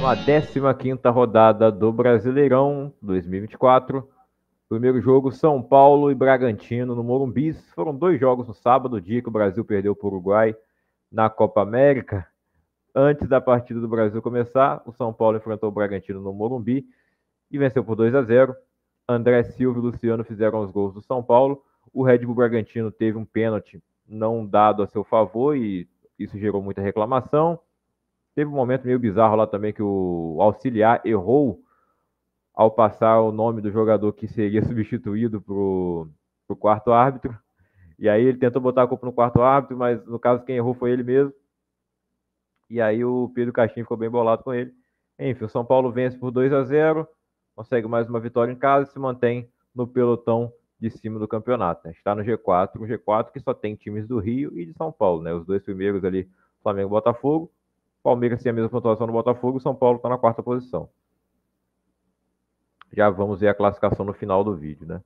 A 15ª rodada do Brasileirão 2024. Primeiro jogo, São Paulo e Bragantino no Morumbi. Foram 2 jogos no sábado, dia que o Brasil perdeu para o Uruguai na Copa América. Antes da partida do Brasil começar, o São Paulo enfrentou o Bragantino no Morumbi e venceu por 2-0. André Silva e Luciano fizeram os gols do São Paulo. O Red Bull Bragantino teve um pênalti não dado a seu favor e isso gerou muita reclamação. Teve um momento meio bizarro lá também que o auxiliar errou ao passar o nome do jogador que seria substituído pro quarto árbitro. E aí ele tentou botar a culpa no quarto árbitro, mas no caso quem errou foi ele mesmo. E aí o Pedro Caixinha ficou bem bolado com ele. Enfim, o São Paulo vence por 2-0, consegue mais uma vitória em casa e se mantém no pelotão de cima do campeonato. Né? Está no G4, um G4 que só tem times do Rio e de São Paulo. Né? Os dois primeiros ali, Flamengo e Botafogo. Palmeiras tem a mesma pontuação no Botafogo, o São Paulo está na 4ª posição. Já vamos ver a classificação no final do vídeo, né?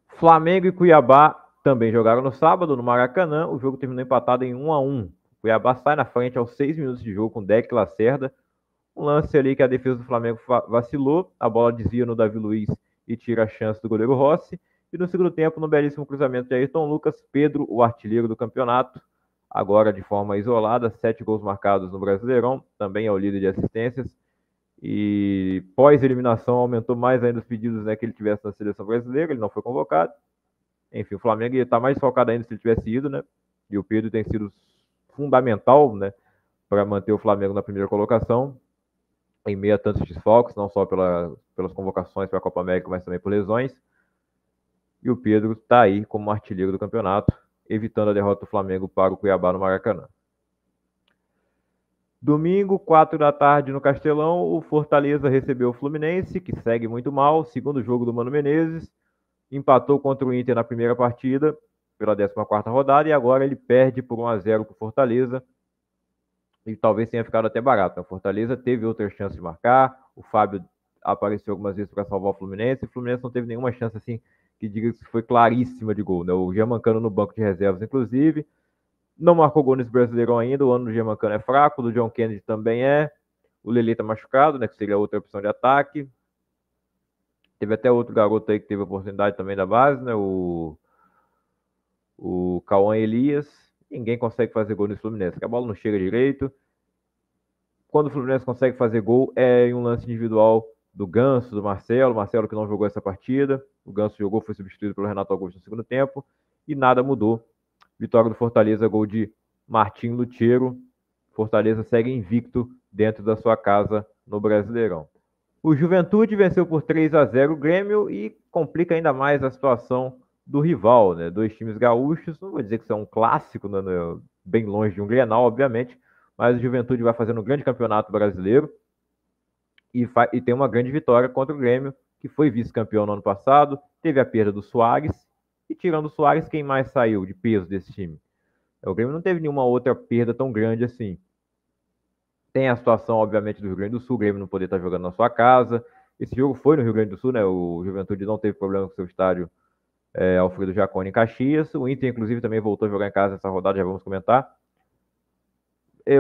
Flamengo e Cuiabá também jogaram no sábado, no Maracanã. O jogo terminou empatado em 1-1. Cuiabá sai na frente aos 6 minutos de jogo com Deck Lacerda. Um lance ali que a defesa do Flamengo vacilou. A bola desvia no Davi Luiz e tira a chance do goleiro Rossi. E no segundo tempo, no belíssimo cruzamento de Ayrton Lucas, Pedro, o artilheiro do campeonato, agora de forma isolada, 7 gols marcados no Brasileirão, também é o líder de assistências. E pós-eliminação aumentou mais ainda os pedidos, né, que ele tivesse na seleção brasileira, ele não foi convocado. Enfim, o Flamengo ia estar mais focado ainda se ele tivesse ido, né? E o Pedro tem sido fundamental, né, para manter o Flamengo na primeira colocação, em meio a tantos desfalques, não só pelas convocações para a Copa América, mas também por lesões. E o Pedro está aí como artilheiro do campeonato, evitando a derrota do Flamengo para o Cuiabá no Maracanã. Domingo, 4 da tarde no Castelão, o Fortaleza recebeu o Fluminense, que segue muito mal, segundo jogo do Mano Menezes, empatou contra o Inter na primeira partida, pela 14ª rodada, e agora ele perde por 1-0 para o Fortaleza, e talvez tenha ficado até barato. O Fortaleza teve outras chances de marcar, o Fábio apareceu algumas vezes para salvar o Fluminense, e o Fluminense não teve nenhuma chance assim que diga que foi claríssima de gol, né? O Germancano no banco de reservas, inclusive, não marcou gol nesse Brasileirão ainda, o ano do Germancano é fraco, o do John Kennedy também é, o Lelê tá machucado, né, que seria outra opção de ataque. Teve até outro garoto aí que teve oportunidade também da base, né, o Cauã Elias. Ninguém consegue fazer gol nesse Fluminense, que a bola não chega direito. Quando o Fluminense consegue fazer gol é em um lance individual do Ganso, do Marcelo. Marcelo que não jogou essa partida. O Ganso jogou, foi substituído pelo Renato Augusto no segundo tempo. E nada mudou. Vitória do Fortaleza, gol de Martim Lutero. Fortaleza segue invicto dentro da sua casa no Brasileirão. O Juventude venceu por 3-0 o Grêmio e complica ainda mais a situação do rival, né? 2 times gaúchos, não vou dizer que são um clássico, né? Bem longe de um Grenal, obviamente, mas o Juventude vai fazendo um grande campeonato brasileiro e tem uma grande vitória contra o Grêmio, que foi vice-campeão no ano passado, teve a perda do Soares, e tirando o Soares, quem mais saiu de peso desse time? O Grêmio não teve nenhuma outra perda tão grande assim. Tem a situação, obviamente, do Rio Grande do Sul, o Grêmio não poder estar jogando na sua casa. Esse jogo foi no Rio Grande do Sul, né? O Juventude não teve problema com seu estádio Alfredo Jaconi em Caxias. O Inter, inclusive, também voltou a jogar em casa nessa rodada, já vamos comentar.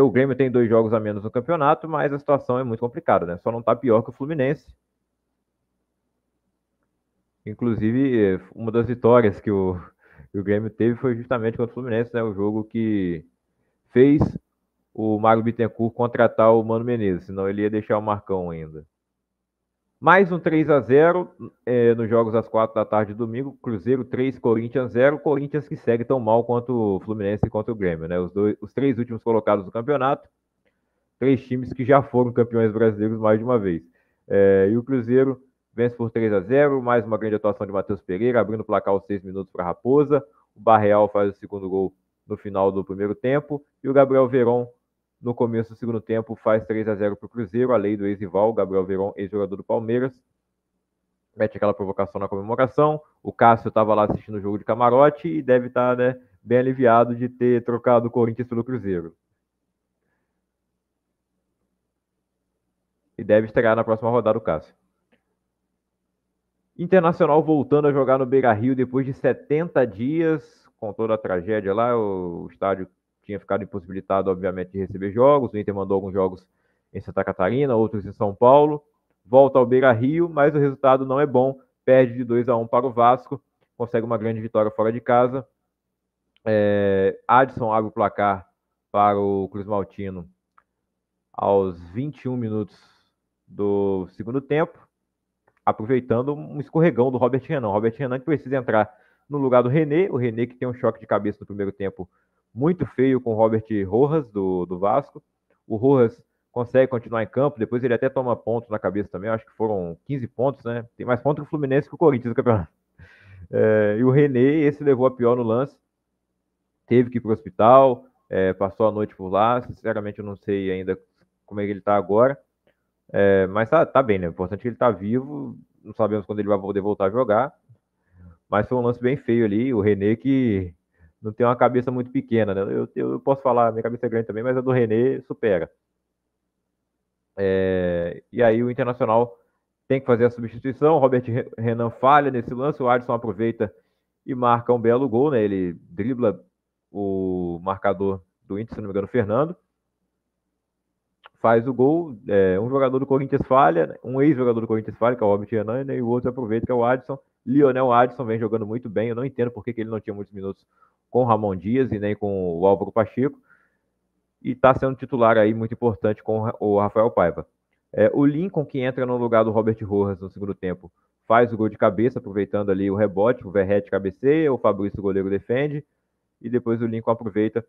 O Grêmio tem 2 jogos a menos no campeonato, mas a situação é muito complicada, né? Só não está pior que o Fluminense. Inclusive, uma das vitórias que o Grêmio teve foi justamente contra o Fluminense, né? O jogo que fez o Mário Bittencourt contratar o Mano Menezes, senão ele ia deixar o Marcão ainda. Mais um 3-0 nos jogos às 4 da tarde de domingo. Cruzeiro 3, Corinthians 0. Corinthians que segue tão mal quanto o Fluminense e quanto o Grêmio, né? Os 3 últimos colocados do campeonato. 3 times que já foram campeões brasileiros mais de uma vez. E o Cruzeiro vence por 3-0. Mais uma grande atuação de Matheus Pereira, abrindo o placar aos 6 minutos para a Raposa. O Barreal faz o segundo gol no final do primeiro tempo. E o Gabriel Veron, no começo do segundo tempo, faz 3-0 para o Cruzeiro, a lei do ex-rival, Gabriel Veron, ex-jogador do Palmeiras. Mete aquela provocação na comemoração. O Cássio estava lá assistindo o jogo de camarote e deve estar, né, bem aliviado de ter trocado o Corinthians pelo Cruzeiro. E deve estrear na próxima rodada o Cássio. Internacional voltando a jogar no Beira-Rio depois de 70 dias, com toda a tragédia lá. O estádio tinha ficado impossibilitado, obviamente, de receber jogos. O Inter mandou alguns jogos em Santa Catarina, outros em São Paulo. Volta ao Beira-Rio, mas o resultado não é bom. Perde de 2-1 para o Vasco, consegue uma grande vitória fora de casa. Adson abre o placar para o Cruz Maltino aos 21 minutos do segundo tempo, aproveitando um escorregão do Robert Renan. O Robert Renan que precisa entrar no lugar do René, o René que tem um choque de cabeça no primeiro tempo muito feio com o Robert Rojas, do Vasco. O Rojas consegue continuar em campo, depois ele até toma pontos na cabeça também, acho que foram 15 pontos, né? Tem mais pontos que o Fluminense que o Corinthians no campeonato. E o René, esse levou a pior no lance, teve que ir para o hospital, passou a noite por lá, sinceramente eu não sei ainda como é que ele está agora, mas tá bem, né? O importante é que ele tá vivo, não sabemos quando ele vai poder voltar a jogar, mas foi um lance bem feio ali, o René que não tem uma cabeça muito pequena, né? Eu posso falar, minha cabeça é grande também, mas a do René supera. E aí o Internacional tem que fazer a substituição, o Robert Renan falha nesse lance, o Adson aproveita e marca um belo gol, né? Ele dribla o marcador do Inter, se não me engano, o Fernando, faz o gol, um jogador do Corinthians falha, um ex-jogador do Corinthians falha, que é o Robert Renan, né? E o outro aproveita, que é o Adson. Lionel Adson vem jogando muito bem, eu não entendo por que ele não tinha muitos minutos com o Ramon Dias e nem com o Álvaro Pacheco, e está sendo titular aí muito importante com o Rafael Paiva. O Lincoln, que entra no lugar do Robert Rojas no segundo tempo, faz o gol de cabeça, aproveitando ali o rebote, o Verrete cabeceia, o Fabrício, o goleiro, defende, e depois o Lincoln aproveita,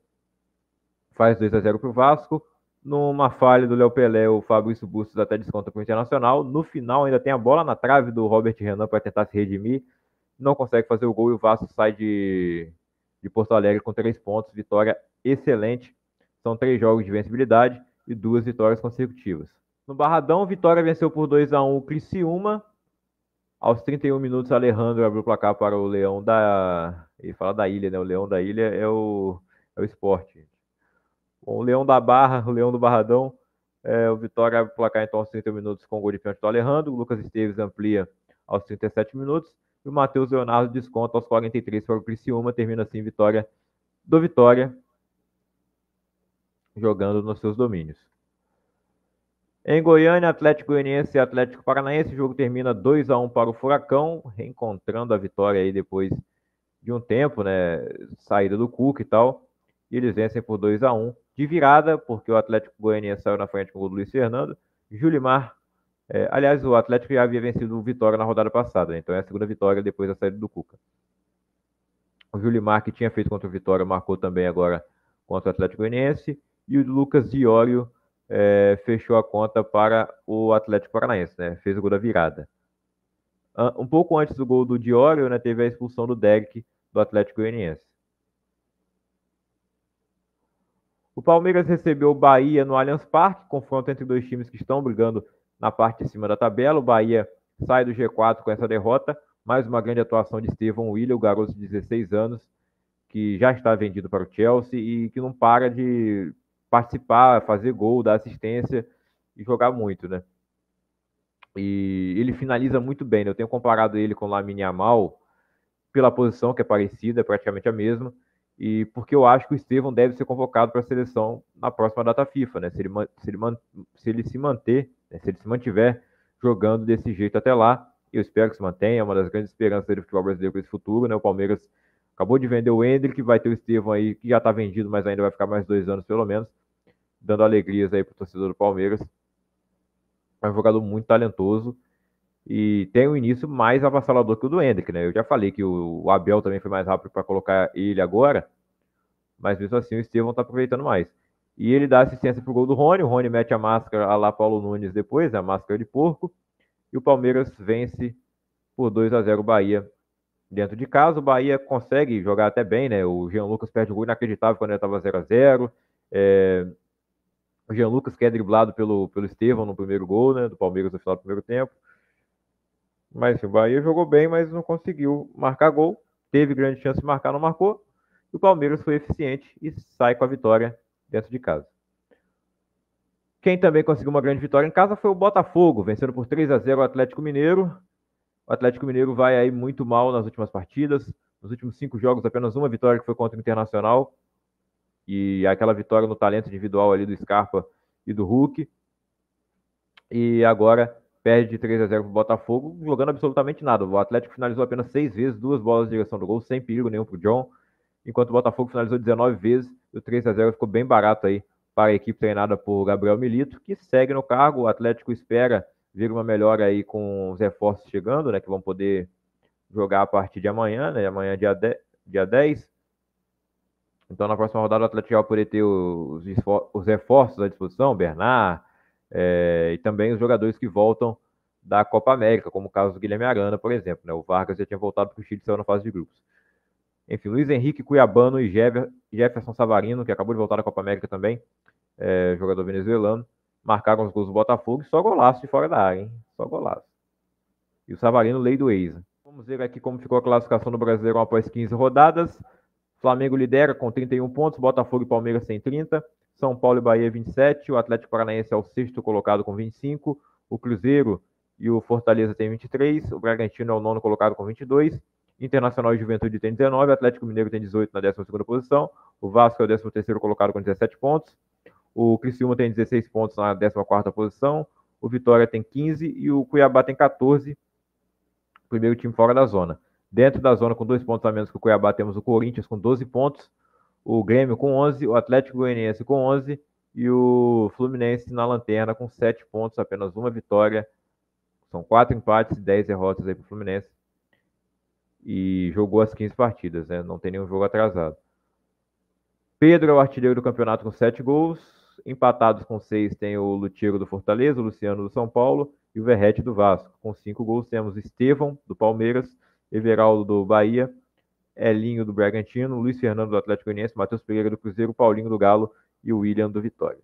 faz 2-0 para o Vasco. Numa falha do Léo Pelé, o Fabrício Bustos até desconta para o Internacional. No final, ainda tem a bola na trave do Robert Renan para tentar se redimir. Não consegue fazer o gol e o Vasco sai de Porto Alegre com 3 pontos. Vitória excelente. São 3 jogos de vencibilidade e 2 vitórias consecutivas. No Barradão, Vitória venceu por 2-1 o Criciúma. Aos 31 minutos, Alejandro abriu o placar para o Leão da... Ele fala da Ilha, né? O Leão da Ilha é o Sport. Bom, o Leão da Barra, o Leão do Barradão, o Vitória abre o placar então aos 30 minutos com o gol de pênalti do Alejandro. O Lucas Esteves amplia aos 37 minutos. E o Matheus Leonardo desconta aos 43 para o Criciúma. Termina assim vitória do Vitória, jogando nos seus domínios. Em Goiânia, Atlético Goianiense e Atlético Paranaense, o jogo termina 2-1 para o Furacão, reencontrando a vitória aí depois de um tempo, né? Saída do Cuca e tal. E eles vencem por 2-1 de virada, porque o Atlético Goianiense saiu na frente com o gol do Luiz Fernando. Julimar, aliás, o Atlético já havia vencido o Vitória na rodada passada, né? Então é a segunda vitória depois da saída do Cuca. O Julimar, que tinha feito contra o Vitória, marcou também agora contra o Atlético Goianiense. E o Lucas Diório fechou a conta para o Atlético Paranaense, né? Fez o gol da virada. Um pouco antes do gol do Diório, né, teve a expulsão do Derek do Atlético Goianiense. O Palmeiras recebeu o Bahia no Allianz Parque, confronto entre dois times que estão brigando na parte de cima da tabela. O Bahia sai do G4 com essa derrota, mais uma grande atuação de Estevão Willian, o garoto de 16 anos, que já está vendido para o Chelsea e que não para de participar, fazer gol, dar assistência e jogar muito, né? E ele finaliza muito bem, né? Eu tenho comparado ele com o Lamine Yamal pela posição, que é parecida, é praticamente a mesma, e porque eu acho que o Estevão deve ser convocado para a seleção na próxima data FIFA, né? Se ele se manter, né? Se ele se mantiver jogando desse jeito até lá, eu espero que se mantenha, é uma das grandes esperanças do futebol brasileiro para esse futuro, né? O Palmeiras acabou de vender o Endrick, vai ter o Estevão aí, que já está vendido, mas ainda vai ficar mais 2 anos pelo menos, dando alegrias aí para o torcedor do Palmeiras. É um jogador muito talentoso e tem um início mais avassalador que o do Endrick, né? Eu já falei que o Abel também foi mais rápido para colocar ele agora, mas mesmo assim o Estevão está aproveitando mais. E ele dá assistência pro gol do Rony, o Rony mete a máscara a lá Paulo Nunes depois, né? A máscara de porco, e o Palmeiras vence por 2-0 o Bahia dentro de casa. O Bahia consegue jogar até bem, né? O Jean Lucas perde um gol inacreditável quando ele estava 0-0. O Jean Lucas que é driblado pelo Estevão no primeiro gol, né? Do Palmeiras no final do primeiro tempo. Mas o Bahia jogou bem, mas não conseguiu marcar gol. Teve grande chance de marcar, não marcou. E o Palmeiras foi eficiente e sai com a vitória dentro de casa. Quem também conseguiu uma grande vitória em casa foi o Botafogo, vencendo por 3-0 o Atlético Mineiro. O Atlético Mineiro vai aí muito mal nas últimas partidas. Nos últimos 5 jogos, apenas uma vitória, que foi contra o Internacional. E aquela vitória no talento individual ali do Scarpa e do Hulk. E agora perde de 3-0 para o Botafogo, jogando absolutamente nada. O Atlético finalizou apenas 6 vezes, 2 bolas de direção do gol, sem perigo nenhum para o John, enquanto o Botafogo finalizou 19 vezes. E o 3-0 ficou bem barato aí para a equipe treinada por Gabriel Milito, que segue no cargo. O Atlético espera ver uma melhora aí com os reforços chegando, né, que vão poder jogar a partir de amanhã, né? Amanhã, dia 10. Então, na próxima rodada, o Atlético vai poder ter os reforços à disposição, Bernard, e também os jogadores que voltam da Copa América, como o caso do Guilherme Arana, por exemplo. Né? O Vargas já tinha voltado para o Chile e saiu na fase de grupos. Enfim, Luiz Henrique Cuiabano e Jefferson Savarino, que acabou de voltar da Copa América também, jogador venezuelano, marcaram os gols do Botafogo e só golaço de fora da área, hein? Só golaço. E o Savarino, lei do ex. Vamos ver aqui como ficou a classificação do Brasileirão após 15 rodadas. Flamengo lidera com 31 pontos, Botafogo e Palmeiras têm 30, São Paulo e Bahia 27, o Atlético Paranaense é o sexto colocado com 25, o Cruzeiro e o Fortaleza têm 23, o Bragantino é o nono colocado com 22, Internacional e Juventude tem 19, o Atlético Mineiro tem 18 na 12ª posição, o Vasco é o 13º colocado com 17 pontos, o Criciúma tem 16 pontos na 14ª posição, o Vitória tem 15 e o Cuiabá tem 14, primeiro time fora da zona. Dentro da zona, com 2 pontos a menos que o Cuiabá, temos o Corinthians com 12 pontos, o Grêmio com 11, o Atlético Goianiense com 11 e o Fluminense na lanterna com 7 pontos, apenas uma vitória. São 4 empates e 10 derrotas aí para o Fluminense. E jogou as 15 partidas, né? Não tem nenhum jogo atrasado. Pedro é o artilheiro do campeonato com 7 gols. Empatados com 6 tem o Lutiero do Fortaleza, o Luciano do São Paulo e o Verrete do Vasco. Com 5 gols temos Estevão do Palmeiras, Everaldo do Bahia, Elinho do Bragantino, Luiz Fernando do Atlético Goianiense, Matheus Pereira do Cruzeiro, Paulinho do Galo e o William do Vitória.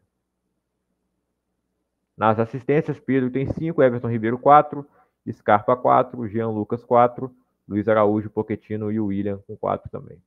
Nas assistências, Pedro tem 5, Everton Ribeiro 4, Scarpa 4, Jean Lucas 4, Luiz Araújo, Pochettino e o William com 4 também.